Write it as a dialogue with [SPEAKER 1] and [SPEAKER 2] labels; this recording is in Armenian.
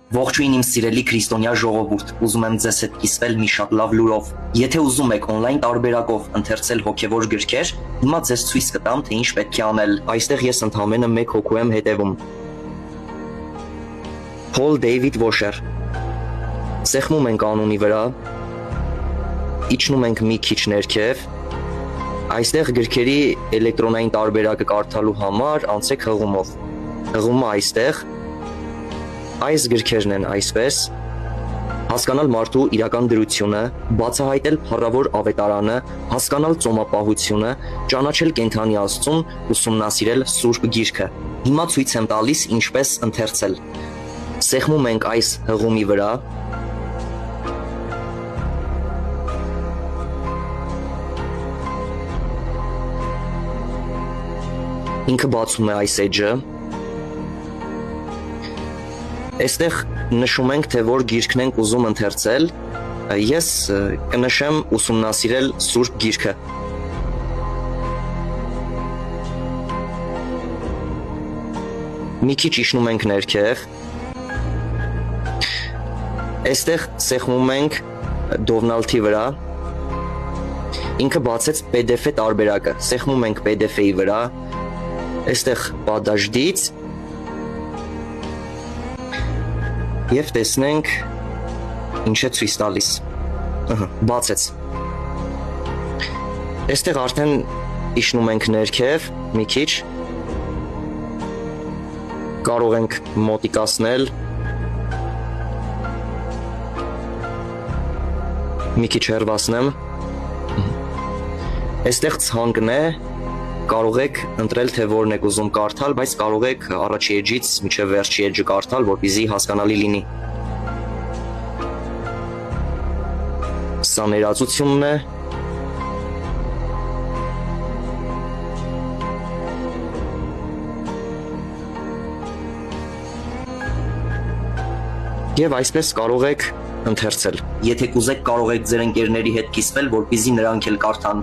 [SPEAKER 1] Ողջույն իմ սիրելի քրիստոնյա ժողովուրդ, ուզում եմ ձեզ հետ կիսվել մի շատ լավ լուրով։ Եթե ուզում եք օնլայն տարբերակով ընթերցել հոգևոր գրքեր, հիմա ձեզ ցույց կտամ, թե ինչ պետք է անել։ Այստեղ ես ընդամենը մեկ հոգու եմ հետևում։ Փոլ Դեյվիդ Վոշեր։ Սեղմում ենք անունի վրա, իջնում ենք մի քիչ ներքև։ Այստեղ գրքերի էլեկտրոնային տարբերակը կարդալու համար անցեք հղումով։ Հղումը այստեղ։ Այս գրքերն են այսպես. հասկանալ մարդու իրական դրությունը, բացահայտել փառավոր ավետարանը, հասկանալ ծոմապահությունը, ճանաչել կենդանի Աստծուն, ուսումնասիրել Սուրբ Գիրքը։ Հիմա ցույց եմ տալիս ինչպես ընթերցել։ Սեղմում ենք այս հղումի վրա։ Ինքը բացում է այս էջը։ Այստեղ նշում ենք, թե որ գիրքն ենք ուզում ընթերցել, ես կնշեմ ուսումնասիրել Սուրբ Գիրքը։ Մի քիչ իջնում ենք ներքև։ Այստեղ սեղմում ենք Դովնալթի վրա։ Ինքը բացեց PDF տարբերակը, սեղմում ենք PDF-ի վրա։ Այստեղ պատաժդից Եվ տեսնենք ինչ է ցույց տալիս։ Բացեց։ Այստեղ արդեն իջնում ենք ներքև մի քիչ։ Կարող ենք մոտիկացնել։ Մի քիչ հեռվացնեմ։ Այստեղ ցանկն է, կարող եք ընտրել, թե որն եք ուզում կարդալ, բայց կարող եք առաջի էջից մինչև վերջի էջը կարդալ, որպեսզի հասկանալի լինի։ Սա ներածությունն է։ Եվ այսպես կարող եք ընթերցել։ Եթե կուզեք, կարող եք ձեր ընկերների հետ կիսվել, որպեսզի նրանք էլ կարդան։